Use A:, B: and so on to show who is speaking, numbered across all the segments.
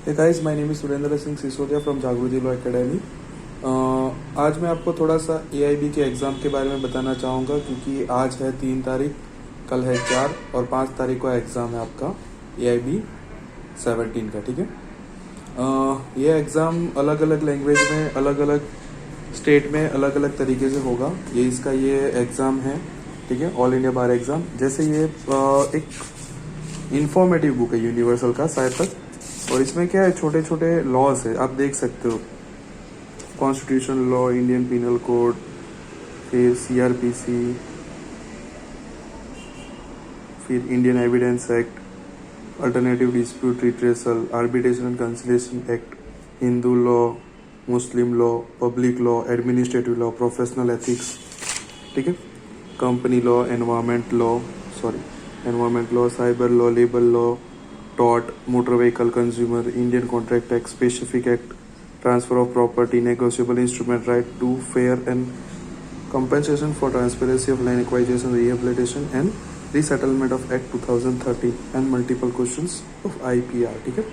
A: Hey guys, my name is Surendra Singh Sisodia from Jagriti Law Academy. आज मैं आपको थोड़ा सा AIB के एग्ज़ाम के बारे में बताना चाहूँगा क्योंकि आज है 3 तारीख, कल है 4 और 5 तारीख को एग्ज़ाम है आपका AIB 17 का, ठीक है। ये एग्ज़ाम अलग अलग लैंग्वेज में, अलग अलग स्टेट में अलग अलग तरीके से होगा। ये एग्ज़ाम है, ठीक है, ऑल इंडिया बार एग्ज़ाम। जैसे ये एक इंफॉर्मेटिव बुक है यूनिवर्सल का शायद तक, और इसमें क्या है, छोटे छोटे लॉज है, आप देख सकते हो। Constitution law, Indian penal code, फिर CRPC, फिर Indian evidence act, alternative dispute redressal, arbitration and conciliation act, Hindu law, Muslim law, public law, administrative law, professional ethics, ठीक है, company law, environment law, cyber law, labour law, टॉट, motor vehicle, consumer, Indian contract act, specific act, transfer of property, negotiable instrument, right to fair and compensation for transparency of land acquisition, rehabilitation and resettlement of Act 2013 and multiple questions of IPR, ठीक है।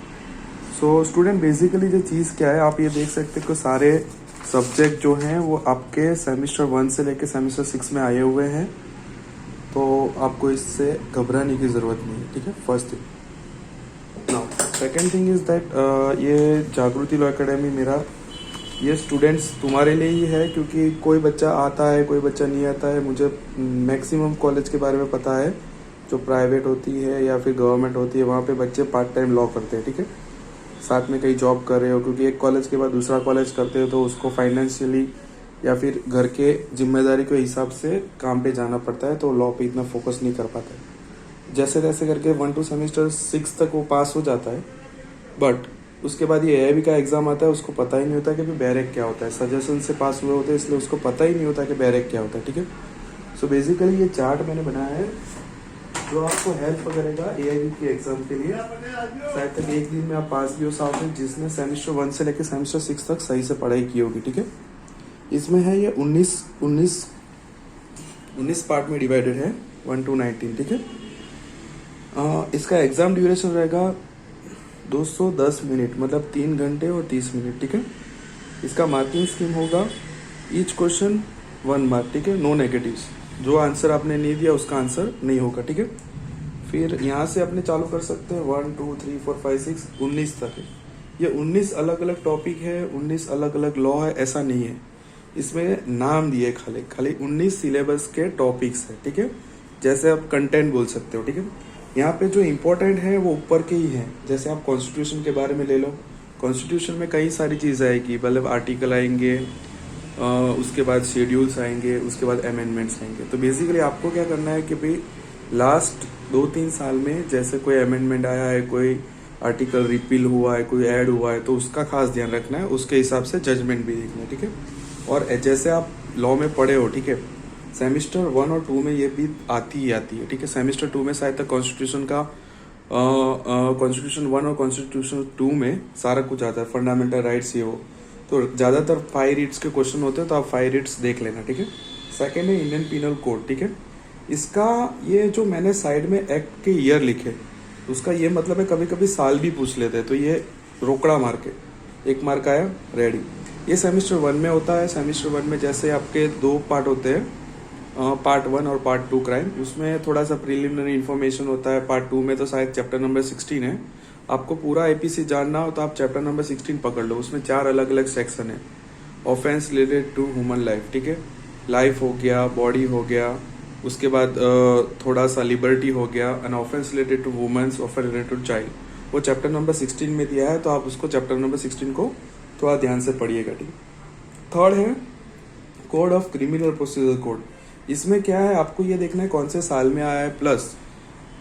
A: So student basically जो चीज़ क्या है, आप ये देख सकते हो कि सारे सब्जेक्ट जो हैं वो आपके सेमेस्टर 1 से लेकर सेमेस्टर 6 में आए हुए हैं, तो आपको इससे घबराने की ज़रूरत नहीं है, ठीक है। First thing. Now second thing is that ये जागृति लॉ एकेडमी मेरा, ये स्टूडेंट्स तुम्हारे लिए ही है, क्योंकि कोई बच्चा आता है, कोई बच्चा नहीं आता है। मुझे मैक्सिमम कॉलेज के बारे में पता है, जो प्राइवेट होती है या फिर गवर्नमेंट होती है, वहाँ पे बच्चे पार्ट टाइम लॉ करते हैं, ठीक है, साथ में कहीं जॉब कर रहे हो, क्योंकि एक कॉलेज के बाद दूसरा कॉलेज करते हो तो उसको फाइनेंशियली या फिर घर के जिम्मेदारी के हिसाब से काम पे जाना पड़ता है, तो लॉ पे इतना फोकस नहीं कर पाता है। जैसे तैसे करके 1 to सेमेस्टर 6 तक वो पास हो जाता है, बट उसके बाद ये AIB का एग्जाम आता है, उसको पता ही नहीं होता कि बैरेक क्या होता है। सजेशन से पास हुए होते हैं, इसलिए उसको पता ही नहीं होता कि बैरेक क्या होता है, ठीक है। सो बेसिकली ये चार्ट मैंने बनाया है जो आपको हेल्प करेगा AIB के एग्जाम के लिए। शायद तक एक दिन में आप पास भी हो साथ में, जिसने सेमेस्टर 1 से लेकर सेमेस्टर 6 तक सही से पढ़ाई की होगी, ठीक है। इसमें है ये 19 पार्ट में डिवाइडेड है, 1 to 19, ठीक है। इसका एग्जाम ड्यूरेशन रहेगा 210 मिनट, मतलब 3 घंटे और 30 मिनट, ठीक है। इसका मार्किंग स्कीम होगा ईच क्वेश्चन 1 मार्क, ठीक है, नो नेगेटिव्स। जो आंसर आपने नहीं दिया उसका आंसर नहीं होगा, ठीक है। फिर यहाँ से अपने चालू कर सकते हैं 1 2 3 4 5 6 19 तक है। ये 19 अलग अलग टॉपिक है, 19 अलग अलग लॉ है, ऐसा नहीं है। इसमें नाम दिए खाली 19 सिलेबस के टॉपिक्स है, ठीक है। जैसे आप कंटेंट बोल सकते हो, ठीक है। यहाँ पे जो इम्पोर्टेंट है वो ऊपर के ही है। जैसे आप कॉन्स्टिट्यूशन के बारे में ले लो, कॉन्स्टिट्यूशन में कई सारी चीज़ आएगी, मतलब आर्टिकल आएंगे, उसके बाद शेड्यूल्स आएंगे, उसके बाद अमेंडमेंट्स आएंगे। तो बेसिकली आपको क्या करना है कि भाई लास्ट 2-3 साल में जैसे कोई अमेंडमेंट आया है, कोई आर्टिकल रिपील हुआ है, कोई ऐड हुआ है, तो उसका खास ध्यान रखना है, उसके हिसाब से जजमेंट भी देखना है, ठीक है। और जैसे आप लॉ में पढ़े हो, ठीक है, सेमेस्टर 1 और 2 में ये भी आती है, ठीक है। सेमेस्टर 2 में शायद तक कॉन्स्टिट्यूशन 1 और कॉन्स्टिट्यूशन 2 में सारा कुछ आता है, फंडामेंटल राइट्स ये वो। तो ज़्यादातर 5 रीड्स के क्वेश्चन होते हैं, तो आप 5 रीड्स देख लेना, ठीक है। सेकेंड है इंडियन पिनल कोड, ठीक है। इसका ये जो मैंने साइड में एक्ट के ईयर लिखे, उसका ये मतलब है कभी कभी साल भी पूछ लेते हैं, तो ये रोकड़ा मार्क है, 1 मार्क आया, रेडी। ये सेमेस्टर 1 में होता है। सेमेस्टर 1 में जैसे आपके 2 पार्ट होते हैं, पार्ट 1 और पार्ट 2 क्राइम, उसमें थोड़ा सा प्रिलिमिनरी इन्फॉर्मेशन होता है। पार्ट 2 में तो शायद चैप्टर नंबर 16 है। आपको पूरा APC जानना हो तो आप चैप्टर नंबर 16 पकड़ लो, उसमें 4 अलग अलग सेक्शन है। Offence related to human life, ठीक है, लाइफ हो गया, बॉडी हो गया, उसके बाद थोड़ा सा लिबर्टी हो गया, an offence related to women's, offence related to child, वो चैप्टर नंबर 16 में दिया है, तो आप उसको चैप्टर नंबर 16 को थोड़ा ध्यान से पढ़िएगा, ठीक है। थर्ड है code of criminal procedure code. इसमें क्या है, आपको ये देखना है कौन से साल में आया है, प्लस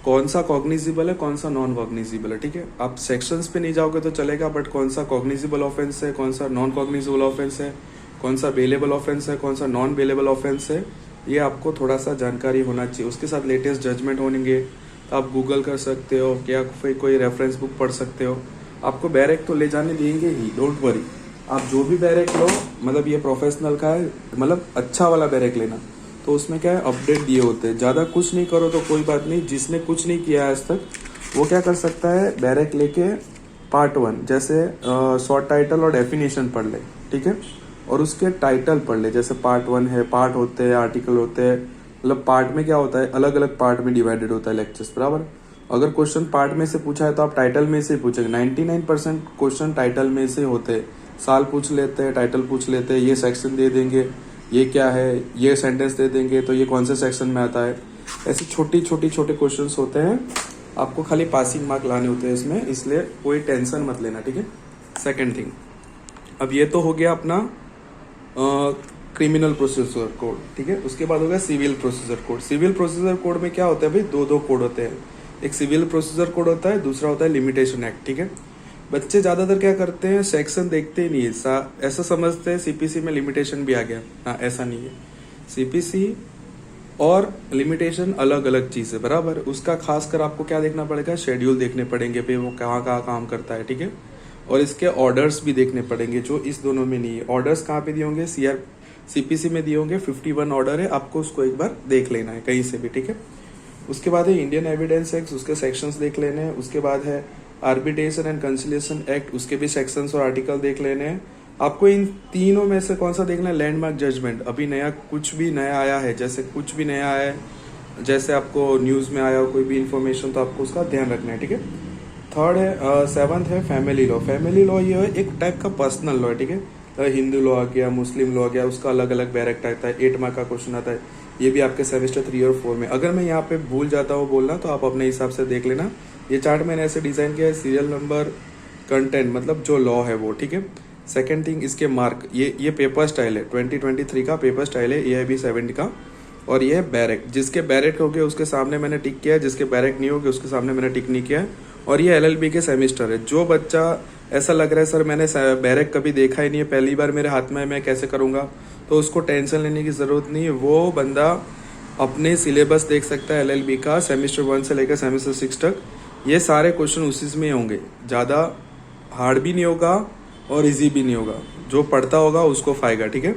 A: कौन सा कॉग्निजिबल है, कौन सा नॉन कॉग्निजिबल है, ठीक है। आप सेक्शंस पे नहीं जाओगे तो चलेगा, बट कौन सा कॉग्निजिबल ऑफेंस है, कौन सा नॉन कॉग्निजिबल ऑफेंस है, कौन सा बेलेबल ऑफेंस है, कौन सा नॉन बेलेबल ऑफेंस है, ये आपको थोड़ा सा जानकारी होना चाहिए। उसके साथ लेटेस्ट जजमेंट होंगे, तो आप गूगल कर सकते हो, क्या कोई रेफरेंस बुक पढ़ सकते हो। आपको बैरेक तो ले जाने देंगे ही, डोंट वरी। आप जो भी बैरेक लो, मतलब ये प्रोफेशनल का है, मतलब अच्छा वाला बैरेक लेना, तो उसमें क्या है, अपडेट दिए होते हैं। ज़्यादा कुछ नहीं करो तो कोई बात नहीं, जिसने कुछ नहीं किया है आज तक वो क्या कर सकता है, बैरेक लेके पार्ट 1 जैसे शॉर्ट टाइटल और डेफिनेशन पढ़ ले, ठीक है, और उसके टाइटल पढ़ ले। जैसे पार्ट 1 है, पार्ट होते हैं, आर्टिकल होते हैं, मतलब पार्ट में क्या होता है, अलग अलग पार्ट में डिवाइडेड होता है लेक्चर्स, बराबर। अगर क्वेश्चन पार्ट में से पूछा है तो आप टाइटल में से ही पूछेंगे। 99% क्वेश्चन टाइटल में से होते हैं। साल पूछ लेते हैं, टाइटल पूछ लेते हैं, ये सेक्शन दे देंगे, ये क्या है, ये सेंटेंस दे देंगे तो ये कौन से सेक्शन में आता है। ऐसे छोटे क्वेश्चंस होते हैं, आपको खाली पासिंग मार्क लाने होते हैं इसमें, इसलिए कोई टेंशन मत लेना, ठीक है। सेकेंड थिंग, अब ये तो हो गया अपना क्रिमिनल प्रोसीजर कोड, ठीक है। उसके बाद हो गया civil procedure code. Civil procedure code में क्या होता है भाई, दो कोड होते हैं। एक सिविल प्रोसीजर कोड होता है, दूसरा होता है लिमिटेशन एक्ट, ठीक है। बच्चे ज्यादातर क्या करते हैं, सेक्शन देखते ही नहीं है, ऐसा समझते हैं सीपीसी में लिमिटेशन भी आ गया ना, ऐसा नहीं है। सीपीसी और लिमिटेशन अलग अलग चीज है, बराबर। उसका खासकर आपको क्या देखना पड़ेगा, शेड्यूल देखने पड़ेंगे भाई वो कहाँ कहाँ काम करता है, ठीक है। और इसके ऑर्डर्स भी देखने पड़ेंगे, जो इस दोनों में नहीं है। ऑर्डर्स कहाँ पे दिए होंगे, सीपीसी में दिए होंगे, 51 ऑर्डर है, आपको उसको एक बार देख लेना है कहीं से भी, ठीक है। उसके बाद है इंडियन एविडेंस एक्ट, उसके सेक्शंस देख लेने हैं। उसके बाद है आर्बिट्रेशन एंड कंसिलिएशन एक्ट, उसके भी सेक्शंस और आर्टिकल देख लेने हैं। आपको इन तीनों में से कौन सा देखना है, लैंडमार्क जजमेंट। अभी नया कुछ भी नया आया है, जैसे कुछ भी नया आया है, जैसे आपको न्यूज में आया हो कोई भी इंफॉर्मेशन, तो आपको उसका ध्यान रखना है, ठीक है। थर्ड है, सेवंथ है फैमिली लॉ। फैमिली लॉ ये है एक टाइप का पर्सनल लॉ है, ठीक है। हिंदू लॉ आ गया, मुस्लिम लॉ आ गया, उसका अलग अलग बैरेक्ट आता है। 8 मार्क का क्वेश्चन आता है, ये भी आपके सेमेस्टर 3 और 4 में। अगर मैं यहाँ पे भूल जाता हूँ बोलना तो आप अपने हिसाब से देख लेना। ये चार्ट मैंने ऐसे डिजाइन किया है, सीरियल नंबर, कंटेंट, मतलब जो लॉ है वो, ठीक है। सेकेंड थिंग, इसके मार्क, ये पेपर स्टाइल है, 2023 का पेपर स्टाइल है, AIB 70 का। और ये है बैरेक्ट, जिसके बैरेक्ट हो गए उसके सामने मैंने टिक किया है, जिसके बैरेक्ट नहीं हो गए उसके सामने मैंने टिक नहीं किया है। और ये LLB के सेमेस्टर है। जो बच्चा ऐसा लग रहा है सर मैंने बैरेक्ट कभी देखा ही नहीं है, पहली बार मेरे हाथ में है, मैं कैसे करूंगा, तो उसको टेंशन लेने की जरूरत नहीं है। वो बंदा अपने सिलेबस देख सकता है LLB का, सेमेस्टर 1 से लेकर सेमेस्टर 6 तक। ये सारे क्वेश्चन उसी में होंगे, ज़्यादा हार्ड भी नहीं होगा और इजी भी नहीं होगा। जो पढ़ता होगा उसको फायदा, ठीक है।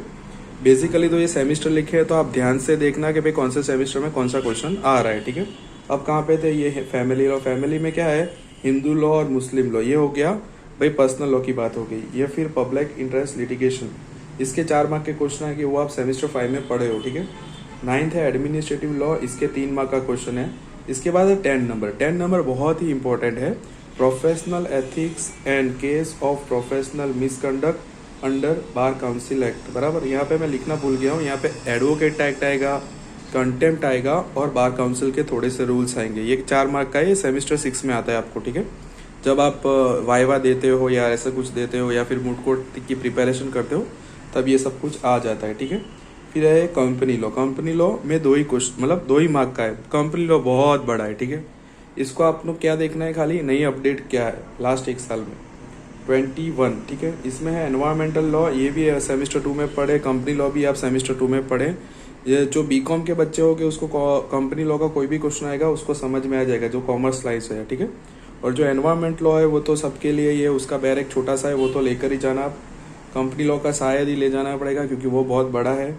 A: बेसिकली तो ये सेमेस्टर लिखे हैं, तो आप ध्यान से देखना कि भाई कौन से सेमेस्टर में कौन सा क्वेश्चन आ रहा है, ठीक है। अब कहाँ पे थे, ये फैमिली लॉ। फैमिली में क्या है, हिंदू लॉ और मुस्लिम लॉ, ये हो गया भाई, पर्सनल लॉ की बात हो गई। ये फिर पब्लिक इंटरेस्ट लिटिगेशन, इसके 4 मार्क के क्वेश्चन है कि वो आप सेमेस्टर 5 में पढ़े हो, ठीक है। 9th है एडमिनिस्ट्रेटिव लॉ, इसके 3 मार्क का क्वेश्चन है। इसके बाद है 10 नंबर। 10 नंबर बहुत ही इंपॉर्टेंट है, professional ethics and case of professional misconduct under bar council act, बराबर। यहाँ पे मैं लिखना भूल गया हूँ, यहाँ पे एडवोकेट एक्ट आएगा, कंटेम्प्ट आएगा और बार काउंसिल के थोड़े से रूल्स आएंगे। ये 4 मार्क का है, ये सेमेस्टर 6 में आता है आपको, ठीक है। जब आप वाइवा देते हो या ऐसा कुछ देते हो या फिर मूड कोर्ट की प्रिपरेशन करते हो, तब ये सब कुछ आ जाता है, ठीक है। फिर है कंपनी लॉ। कंपनी लॉ में 2 ही क्वेश्चन, मतलब 2 ही मार्क का है। कंपनी लॉ बहुत बड़ा है, ठीक है। इसको आपको क्या देखना है, खाली नई अपडेट क्या है लास्ट 1 साल में, 21, ठीक है। इसमें है एनवायरमेंटल लॉ, ये भी सेमेस्टर 2 में पढ़े। कंपनी लॉ भी आप सेमेस्टर 2 में पढ़े। ये जो बीकॉम के बच्चे हो गए उसको कंपनी लॉ का कोई भी क्वेश्चन आएगा उसको समझ में आ जाएगा, जो कॉमर्स लाइन से है, ठीक है। और जो एनवायरमेंट लॉ है वो तो सबके लिए, ये उसका बैरक छोटा सा है, वो तो लेकर ही जाना आप। कंपनी लॉ का शायद ही ले जाना पड़ेगा क्योंकि वो बहुत बड़ा है।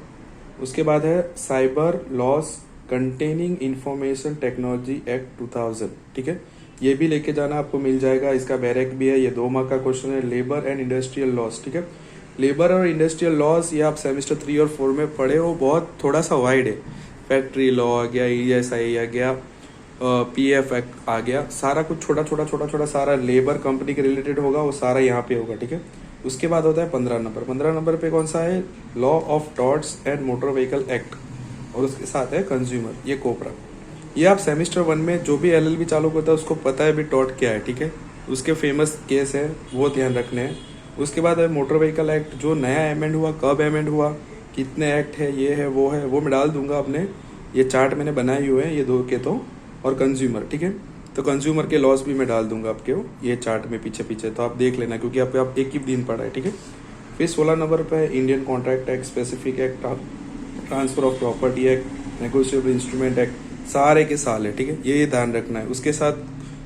A: उसके बाद है cyber loss containing information technology act 2000, ठीक है। ये भी लेके जाना आपको मिल जाएगा, इसका बैरक भी है। ये 2 मार्क का क्वेश्चन है। लेबर एंड इंडस्ट्रियल लॉस, ठीक है। लेबर और इंडस्ट्रियल लॉस ये आप सेमेस्टर 3 और 4 में पढ़े हो, बहुत थोड़ा सा वाइड है। फैक्ट्री लॉ आ गया, ESI आ गया, PF एक्ट आ गया, सारा कुछ छोटा सारा लेबर कंपनी के रिलेटेड होगा, वो सारा यहाँ पे होगा, ठीक है। उसके बाद होता है 15 नंबर। 15 नंबर पे कौन सा है, law of torts and motor vehicle act, और उसके साथ है कंज्यूमर, ये कोपरा। ये आप सेमेस्टर 1 में जो भी LLB चालू करता है उसको पता है भी टॉर्ट क्या है, ठीक है। उसके फेमस केस है वो ध्यान रखने हैं। उसके बाद है मोटर व्हीकल एक्ट, जो नया अमेंड हुआ, कब अमेंड हुआ, कितने एक्ट है, ये है वो है, वो मैं डाल दूंगा अपने, ये चार्ट मैंने बनाए हुए हैं ये 2 के तो। और कंज्यूमर, ठीक है, तो कंज्यूमर के लॉस भी मैं डाल दूंगा आपके ये चार्ट में पीछे, तो आप देख लेना क्योंकि आप एक ही दिन पढ़ा है, ठीक है। फिर 16 नंबर पे है Indian contract act, specific act, transfer of property act, negotiable instrument act, सारे के साल है, ठीक है। ये ध्यान रखना है। उसके साथ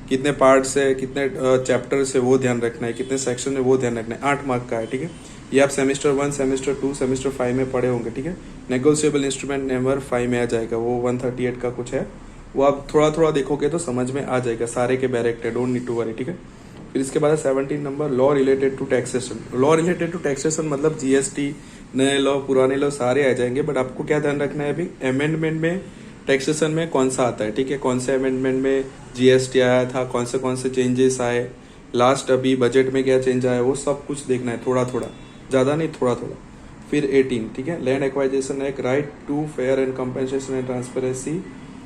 A: कितने पार्ट्स है, कितने चैप्टर्स है वो ध्यान रखना है, कितने सेक्शन है वो ध्यान रखना है। 8 मार्क का है, ठीक है। ये आप सेमेस्टर 1, सेमेस्टर 2, सेमेस्टर 5 में पढ़े होंगे, ठीक है। नेगोशिएबल इंस्ट्रूमेंट नंबर 5 में आ जाएगा, वो 138 का कुछ है, वो आप थोड़ा देखोगे तो समझ में आ जाएगा। सारे के बैरेक्ट है, डोंट नीड टू वरी, ठीक है। फिर इसके बाद 17 number law related to taxation. Law related to taxation मतलब जीएसटी, नए लॉ पुराने लॉ सारे आ जाएंगे, बट आपको क्या ध्यान रखना है अभी अमेंडमेंट में टैक्सेशन में कौन सा आता है, ठीक है, कौन से अमेंडमेंट में जीएसटी आया था, कौन से चेंजेस आए, लास्ट अभी बजट में क्या चेंज आया, वो सब कुछ देखना है, थोड़ा थोड़ा, ज़्यादा नहीं, थोड़ा थोड़ा। फिर 18, ठीक है, land acquisition act, right to fair and compensation and transparency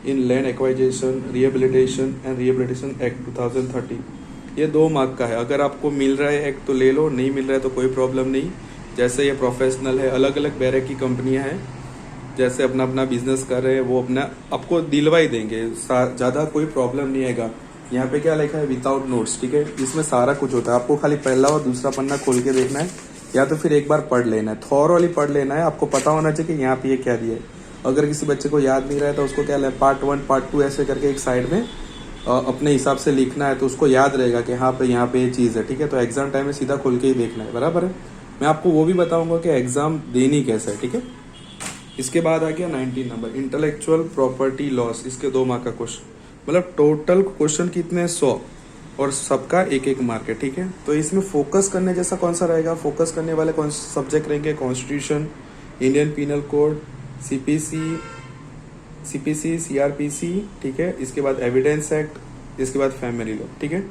A: in land acquisition rehabilitation and rehabilitation act 2013। ये 2 मार्क का है, अगर आपको मिल रहा है एक्ट तो ले लो, नहीं मिल रहा है तो कोई प्रॉब्लम नहीं। जैसे ये प्रोफेशनल है, अलग अलग बैरक की कंपनियां हैं, जैसे अपना अपना बिजनेस कर रहे हैं, वो अपना आपको दिलवा ही देंगे, ज़्यादा कोई प्रॉब्लम नहीं आएगा। यहाँ पे क्या लिखा है, विदाउट नोट्स, ठीक है, इसमें सारा कुछ होता है, आपको खाली पहला और दूसरा पन्ना खोल के देखना है, या तो फिर एक बार पढ़ लेना है, थॉरली पढ़ लेना है, आपको पता होना चाहिए कि यहाँ पे ये क्या दिया है। अगर किसी बच्चे को याद नहीं रहा है तो उसको क्या है, पार्ट 1 पार्ट 2 ऐसे करके एक साइड में अपने हिसाब से लिखना है, तो उसको याद रहेगा कि हाँ पे यहाँ पे ये चीज़ है, ठीक है। तो एग्जाम टाइम में सीधा खोल के ही देखना है, बराबर है। मैं आपको वो भी बताऊंगा कि एग्जाम देनी कैसे है, ठीक है। इसके बाद आ गया 19 नंबर इंटेलेक्चुअल प्रॉपर्टी लॉस, इसके 2 मार्क का क्वेश्चन, मतलब टोटल क्वेश्चन कितने 100 और सबका 1-1 मार्क है, ठीक है। तो इसमें फोकस करने जैसा कौन सा रहेगा, फोकस करने वाले कौन से सब्जेक्ट रहेंगे, constitution, Indian penal code, CPC, CrPC, ठीक है, इसके बाद एविडेंस एक्ट, इसके बाद फैमिली लॉ, ठीक है।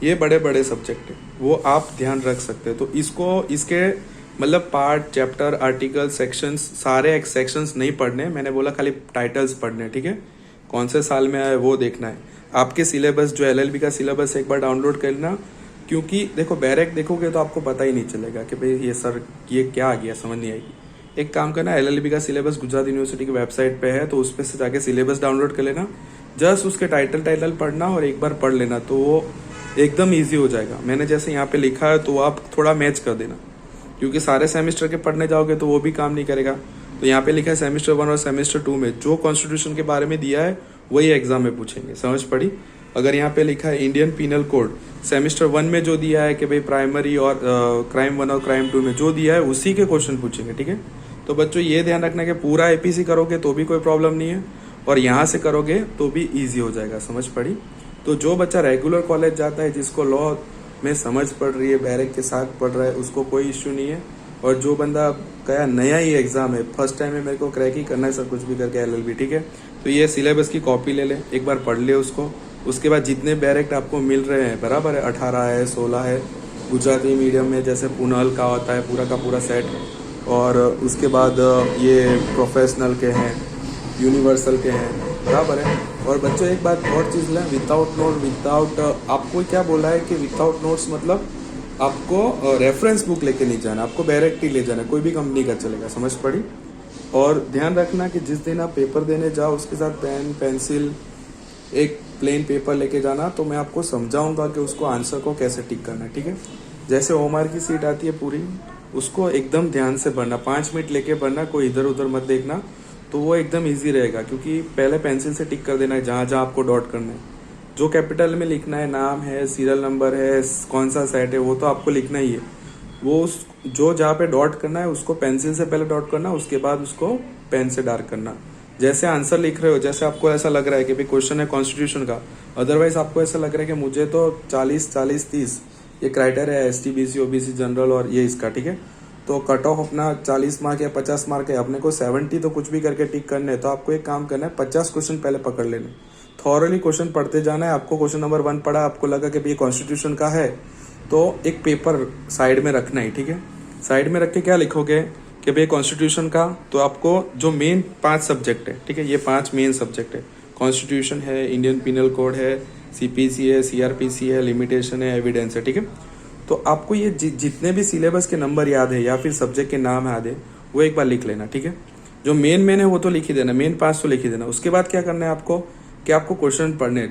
A: ये बड़े बड़े सब्जेक्ट है, वो आप ध्यान रख सकते हैं। तो इसको इसके मतलब पार्ट, चैप्टर, आर्टिकल, सेक्शंस, सारे सेक्शंस नहीं पढ़ने, मैंने बोला खाली टाइटल्स पढ़ने, ठीक है। कौन से साल में आए वो देखना है। आपके सिलेबस जो एलएलबी का सिलेबस एक बार डाउनलोड कर लेना, क्योंकि देखो बैरक देखोगे तो आपको पता ही नहीं चलेगा कि भाई ये सर ये क्या आ गया, समझ नहीं आएगी। एक काम करना, एलएलबी का सिलेबस गुजरात यूनिवर्सिटी की वेबसाइट पे है, तो उस पर से जाके सिलेबस डाउनलोड कर लेना, जस्ट उसके टाइटल पढ़ना और एक बार पढ़ लेना, तो वो एकदम ईजी हो जाएगा। मैंने जैसे यहाँ पे लिखा है तो आप थोड़ा मैच कर देना, क्योंकि सारे सेमेस्टर के पढ़ने जाओगे तो वो भी काम नहीं करेगा। तो यहाँ पे लिखा है सेमेस्टर 1 और सेमेस्टर 2 में जो कॉन्स्टिट्यूशन के बारे में दिया है वही एग्जाम में पूछेंगे, समझ पड़ी। अगर यहाँ पे लिखा है इंडियन पीनल कोड, सेमेस्टर 1 में जो दिया है कि भाई प्राइमरी और क्राइम 1 और क्राइम 2 में जो दिया है उसी के क्वेश्चन पूछेंगे, ठीक है। तो बच्चों ये ध्यान रखना कि पूरा एपीसी करोगे तो भी कोई प्रॉब्लम नहीं है, और यहाँ से करोगे तो भी ईजी हो जाएगा, समझ पड़ी। तो जो बच्चा रेगुलर कॉलेज जाता है, जिसको लॉ में समझ पड़ रही है, बैरक के साथ पढ़ रहा है, उसको कोई इश्यू नहीं है। और जो बंदा कहा नया ही एग्जाम है, फर्स्ट टाइम है, मेरे को क्रैक ही करना है सर कुछ भी करके एलएलबी, ठीक है, तो ये सिलेबस की कॉपी ले ले, एक बार पढ़ ले उसको। उसके बाद जितने बैरक आपको मिल रहे हैं, बराबर है, 18 है, 16 है, गुजराती मीडियम में जैसे पुनल का होता है पूरा का पूरा सेट, और उसके बाद ये प्रोफेशनल के हैं, यूनिवर्सल के हैं, बराबर है। और बच्चों एक बात और चीज़ लें, विदाउट नोट, विदाउट, आपको क्या बोला है कि विदाउट नोट्स मतलब आपको रेफरेंस बुक लेके नहीं जाना, आपको डायरेक्ट ही ले जाना, कोई भी कंपनी का चलेगा, समझ पड़ी। और ध्यान रखना कि जिस दिन आप पेपर देने जाओ उसके साथ पेन, पेंसिल, एक प्लेन पेपर लेके जाना, तो मैं आपको समझाऊंगा कि उसको आंसर को कैसे टिक करना है, ठीक है। जैसे ओमआर की सीट आती है पूरी, उसको एकदम ध्यान से पढ़ना, 5 मिनट लेके पढ़ना, कोई इधर उधर मत देखना, तो वो एकदम ईजी रहेगा। क्योंकि पहले पेंसिल से टिक कर देना है जहाँ जहाँ आपको डॉट करना है, जो कैपिटल में लिखना है, नाम है, सीरियल नंबर है, कौन सा सेट है, वो तो आपको लिखना ही है। वो जो जहाँ पे डॉट करना है उसको पेंसिल से पहले डॉट करना, उसके बाद उसको पेन से डार्क करना। जैसे आंसर लिख रहे हो, जैसे आपको ऐसा लग रहा है कि भाई क्वेश्चन है कॉन्स्टिट्यूशन का, अदरवाइज आपको ऐसा लग रहा है कि मुझे तो 40-40-30 ये क्राइटेरिया है, ST BC OBC जनरल और ये इसका, ठीक है, तो कट ऑफ अपना 40 मार्क या 50 मार्क है, अपने को 70 तो कुछ भी करके टिक करने है। तो आपको एक काम करना है, 50 क्वेश्चन पहले पकड़ लेने, थॉरली क्वेश्चन पढ़ते जाना है। आपको क्वेश्चन नंबर 1 पढ़ा, आपको लगा कि भाई कॉन्स्टिट्यूशन का है, तो एक पेपर साइड में रखना है, ठीक है। साइड में रख के क्या लिखोगे कि भाई कॉन्स्टिट्यूशन का, तो आपको जो मेन 5 सब्जेक्ट है, ठीक है, ये 5 मेन सब्जेक्ट है, कॉन्स्टिट्यूशन है, इंडियन पीनल कोड है, CPC है, CRPC है, लिमिटेशन है, एविडेंस है, ठीक है। तो आपको ये जितने भी सिलेबस के नंबर याद है या फिर सब्जेक्ट के नाम याद है, वो एक बार लिख लेना, ठीक है। जो मेन है वो तो लिख ही देना, मेन 5 तो लिख ही देना। उसके बाद क्या करना है आपको, कि आपको क्वेश्चन पढ़ने,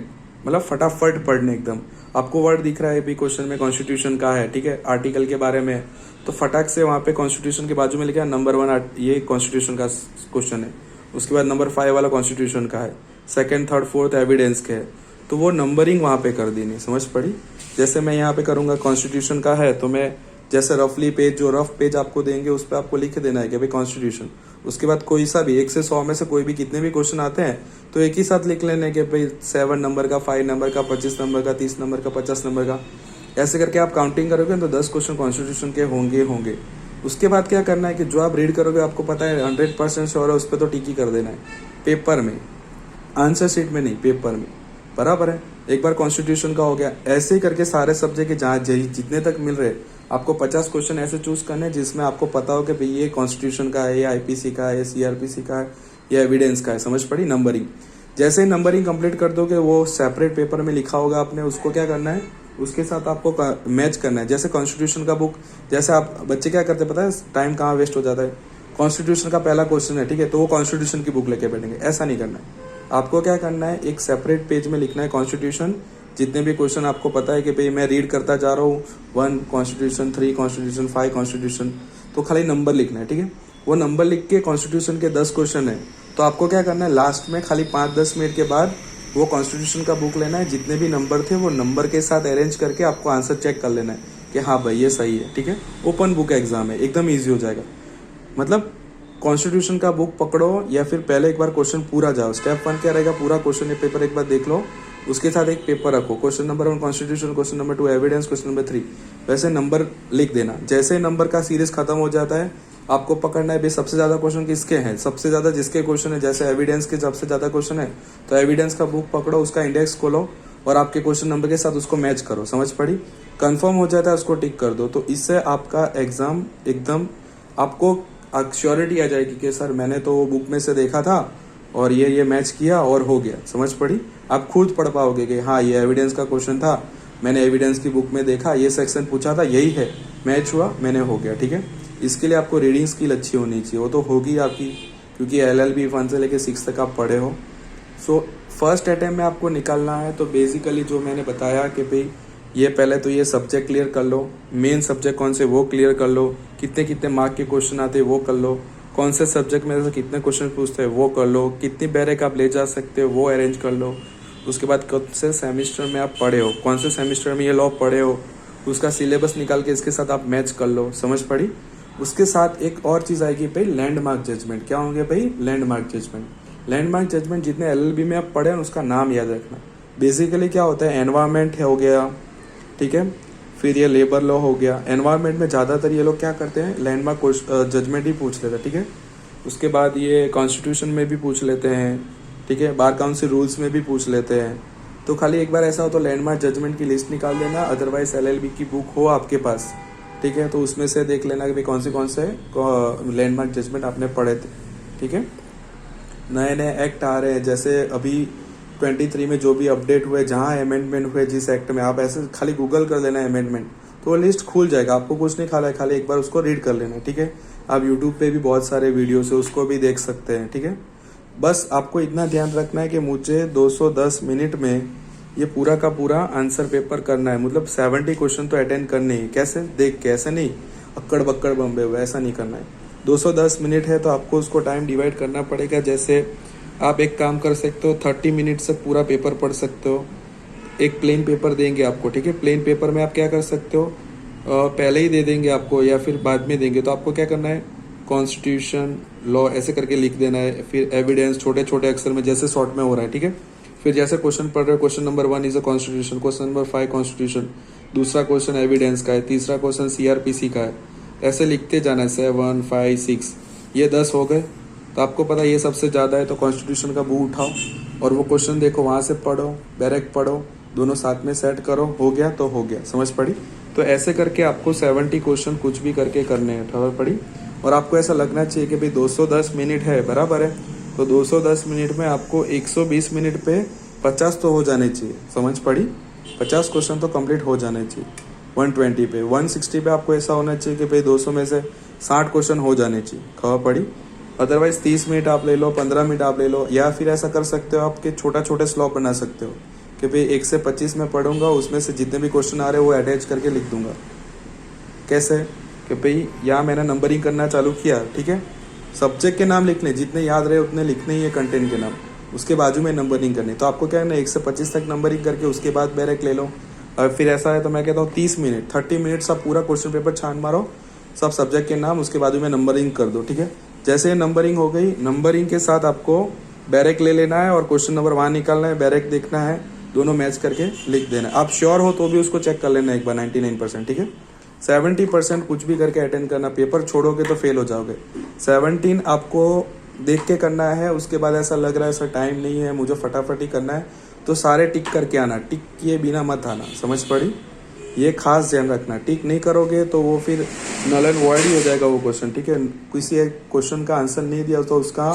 A: मतलब फटाफट पढ़ने एकदम। आपको वर्ड दिख रहा है भी क्वेश्चन में कॉन्स्टिट्यूशन का है, ठीक है, आर्टिकल के बारे में, तो फटाक से वहाँ पे कॉन्स्टिट्यूशन के बाजू में लिखा है नंबर 1 ये कॉन्स्टिट्यूशन का क्वेश्चन है, उसके बाद नंबर 5 वाला कॉन्स्टिट्यूशन का है, 2nd, 3rd, 4th एविडेंस के है, तो वो नंबरिंग वहाँ पे कर देनी, समझ पड़ी। जैसे मैं यहाँ पे करूँगा कॉन्स्टिट्यूशन का है, तो मैं जैसे रफली पेज, जो रफ पेज आपको देंगे उस पर आपको लिख देना है कि भाई कॉन्स्टिट्यूशन। उसके बाद कोई सा भी 1 से 100 में से कोई भी कितने भी क्वेश्चन आते हैं तो एक ही साथ लिख लेने कि भाई 7 नंबर का, 5 नंबर का, 25 नंबर का, 30 नंबर का, 50 नंबर का। ऐसे करके आप काउंटिंग करोगे तो 10 क्वेश्चन कॉन्स्टिट्यूशन के होंगे। उसके बाद क्या करना है कि जो आप रीड करोगे आपको पता है 100% श्योर है, उस पर तो टिक ही कर देना है पेपर में, आंसर शीट में नहीं, पेपर में। बराबर है। एक बार कॉन्स्टिट्यूशन का हो गया। ऐसे ही करके सारे सब्जेक्ट के जहाँ जितने तक मिल रहे आपको 50 क्वेश्चन ऐसे चूज करने हैं जिसमें आपको पता हो कि भाई ये कॉन्स्टिट्यूशन का है, ये आईपीसी का है, ये सीआरपीसी का है, ये एविडेंस का है। समझ पड़ी। नंबरिंग, जैसे ही नंबरिंग कंप्लीट कर दोगे वो सेपरेट पेपर में लिखा होगा आपने, उसको क्या करना है, उसके साथ आपको मैच करना है। जैसे कॉन्स्टिट्यूशन का बुक, जैसे आप बच्चे क्या करते हैं पता है, टाइम कहाँ वेस्ट हो जाता है। कॉन्स्टिट्यूशन का पहला क्वेश्चन है, ठीक है, तो वो कॉन्स्टिट्यूशन की बुक लेके बैठेंगे, ऐसा नहीं करना है। आपको क्या करना है, एक सेपरेट पेज में लिखना है कॉन्स्टिट्यूशन, जितने भी क्वेश्चन आपको पता है कि भाई मैं रीड करता जा रहा हूँ 1 कॉन्स्टिट्यूशन, 3 कॉन्स्टिट्यूशन, 5 कॉन्स्टिट्यूशन, तो खाली नंबर लिखना है, ठीक है। वो नंबर लिख के कॉन्स्टिट्यूशन के 10 क्वेश्चन है, तो आपको क्या करना है, लास्ट में खाली 5-10 मिनट के बाद वो कॉन्स्टिट्यूशन का बुक लेना है, जितने भी नंबर थे वो नंबर के साथ अरेंज करके आपको आंसर चेक कर लेना है कि हाँ भाई ये सही है, ठीक है। ओपन बुक एग्जाम है, एकदम ईजी हो जाएगा। मतलब कॉन्स्टिट्यूशन का बुक पकड़ो या फिर पहले एक बार क्वेश्चन पूरा जाओ। स्टेप 1 क्या रहेगा, पूरा क्वेश्चन ये पेपर एक बार देख लो, उसके साथ एक पेपर रखो। Question number 1 constitution, question number 2 evidence, question number 3, वैसे नंबर लिख देना। जैसे नंबर का सीरीज खत्म हो जाता है आपको पकड़ना है भाई सबसे ज्यादा क्वेश्चन किसके हैं, सबसे ज्यादा जिसके क्वेश्चन है, जैसे एविडेंस के सबसे ज्यादा क्वेश्चन है तो एविडेंस का बुक पकड़ो, उसका इंडेक्स खोलो और आपके क्वेश्चन नंबर के साथ उसको मैच करो। समझ पड़ी। कंफर्म हो जाता है उसको टिक कर दो। तो इससे आपका एग्जाम एकदम आपको श्योरिटी आ जाएगी कि सर मैंने तो बुक में से देखा था और ये मैच किया और हो गया। समझ पड़ी। आप खुद पढ़ पाओगे कि हाँ ये एविडेंस का क्वेश्चन था, मैंने एविडेंस की बुक में देखा, ये सेक्शन पूछा था, यही है, मैच हुआ, मैंने हो गया, ठीक है। इसके लिए आपको रीडिंग स्किल अच्छी होनी चाहिए, वो तो होगी आपकी, क्योंकि LLB 1 से लेकर 6 तक आप पढ़े हो। सो फर्स्ट अटेम्प्ट में आपको निकालना है। तो बेसिकली जो मैंने बताया कि भाई ये पहले तो ये सब्जेक्ट क्लियर कर लो, मेन सब्जेक्ट कौन से वो क्लियर कर लो, कितने कितने मार्क के क्वेश्चन आते हैं वो कर लो, कौन से सब्जेक्ट में से कितने क्वेश्चन पूछते हैं वो कर लो, कितनी बैरक आप ले जा सकते हो वो अरेंज कर लो। उसके बाद कौन से सेमिस्टर में आप पढ़े हो, कौन से सेमिस्टर में ये लॉ पढ़े हो, उसका सिलेबस निकाल के इसके साथ आप मैच कर लो। समझ पड़ी। उसके साथ एक और चीज़ आएगी भाई, लैंडमार्क जजमेंट। क्या होंगे भाई, लैंडमार्क जजमेंट। लैंडमार्क जजमेंट जितने LLB में आप पढ़े हैं उसका नाम याद रखना। बेसिकली क्या होता है, एनवायरमेंट हो गया, ठीक है, फिर ये लेबर लॉ हो गया। एनवायरमेंट में ज़्यादातर ये लोग क्या करते हैं, लैंडमार्क जजमेंट ही पूछ लेते हैं, ठीक है। उसके बाद ये कॉन्स्टिट्यूशन में भी पूछ लेते हैं, ठीक है, बार काउंसिल रूल्स में भी पूछ लेते हैं। तो खाली एक बार ऐसा हो तो लैंडमार्क जजमेंट की लिस्ट निकाल देना, अदरवाइज LLB की बुक हो आपके पास, ठीक है, तो उसमें से देख लेना कि भाई कौन से लैंडमार्क जजमेंट आपने पढ़े थे, ठीक है। नए नए एक्ट आ रहे हैं, जैसे अभी 23 में जो भी अपडेट हुए, जहाँ अमेंडमेंट हुए जिस एक्ट में, आप ऐसे खाली गूगल कर लेना अमेंडमेंट, तो वो लिस्ट खुल जाएगा। आपको कुछ नहीं खाना है, खाली एक बार उसको रीड कर लेना, ठीक है। आप यूट्यूब पे भी बहुत सारे वीडियोस है, उसको भी देख सकते हैं, ठीक है। बस आपको इतना ध्यान रखना है कि मुझे 210 मिनट में ये पूरा का पूरा आंसर पेपर करना है। मतलब 70 क्वेश्चन तो अटेंड करने ही, कैसे देख के, ऐसे नहीं अक्कड़ बक्कड़ बम्बे हुए, ऐसा नहीं करना है। 210 मिनट है तो आपको उसको टाइम डिवाइड करना पड़ेगा। जैसे आप एक काम कर सकते हो, 30 मिनट से पूरा पेपर पढ़ सकते हो। एक प्लेन पेपर देंगे आपको, ठीक है, प्लेन पेपर में आप क्या कर सकते हो, पहले ही दे देंगे आपको या फिर बाद में देंगे, तो आपको क्या करना है, कॉन्स्टिट्यूशन लॉ ऐसे करके लिख देना है, फिर एविडेंस छोटे छोटे अक्षर में जैसे शॉर्ट में हो रहा है, ठीक है। फिर जैसे क्वेश्चन पढ़ रहे हो, question number 1 is a constitution, question number 5 constitution, दूसरा क्वेश्चन एविडेंस का है, तीसरा क्वेश्चन CRPC का है, ऐसे लिखते जाना है 7, 5, 6, ये 10 हो गए। तो आपको पता ये सबसे ज़्यादा है, तो कॉन्स्टिट्यूशन का बुक उठाओ और वो क्वेश्चन देखो, वहाँ से पढ़ो, बैरक पढ़ो, दोनों साथ में सेट करो, हो गया तो हो गया। समझ पड़ी। तो ऐसे करके आपको 70 क्वेश्चन कुछ भी करके करने हैं, खबर पड़ी। और आपको ऐसा लगना चाहिए कि भाई 210 मिनट है, बराबर है, तो 210 मिनट में आपको 120 मिनट पे 50 तो हो जाने चाहिए। समझ पड़ी। 50 क्वेश्चन तो कंप्लीट हो जाने चाहिए। 120 पे, 160 पे आपको ऐसा होना चाहिए कि भाई 200 में से 60 क्वेश्चन हो जाने चाहिए, खबर पड़ी। अदरवाइज 30 मिनट आप ले लो, 15 मिनट आप ले लो, या फिर ऐसा कर सकते हो आपके छोटे स्लॉट बना सकते हो कि भाई 1 से 25 में पढ़ूंगा, उसमें से जितने भी क्वेश्चन आ रहे हैं वो अटैच करके लिख दूंगा। कैसे कि भाई यहाँ मैंने नंबरिंग करना चालू किया, ठीक है, सब्जेक्ट के नाम लिखने, जितने याद रहे उतने लिखने ही है, कंटेंट के नाम, उसके बाजू में नंबरिंग करनी। तो आपको क्या है ना, 1 से 25 तक नंबरिंग करके उसके बाद बैरक ले लो। और फिर ऐसा है तो मैं कहता हूँ 30 मिनट 30 मिनट सब पूरा क्वेश्चन पेपर छान मारो, सब सब्जेक्ट के नाम, उसके बाजू में नंबरिंग कर दो, ठीक है। जैसे नंबरिंग हो गई, नंबरिंग के साथ आपको बैरक ले लेना है और क्वेश्चन नंबर वहाँ निकालना है, बैरक देखना है, दोनों मैच करके लिख देना। आप श्योर हो तो भी उसको चेक कर लेना एक बार 99%, ठीक है। 70% कुछ भी करके अटेंड करना, पेपर छोड़ोगे तो फेल हो जाओगे। 17 आपको देख के करना है, उसके बाद ऐसा लग रहा है सर टाइम नहीं है मुझे फटाफट ही करना है, तो सारे टिक करके आना, टिक किए बिना मत आना, समझ पड़ी। ये खास ध्यान रखना, टिक नहीं करोगे तो वो फिर नल एंड वॉइड ही हो जाएगा वो क्वेश्चन, ठीक है। किसी एक क्वेश्चन का आंसर नहीं दिया तो उसका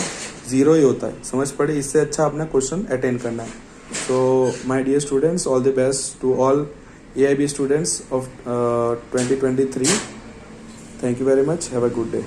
A: 0 ही होता है, समझ पड़ी। इससे अच्छा अपना क्वेश्चन अटेंड करना है। So my dear students, all the best to all AIB students of 2023. Thank you very much. Have a good day.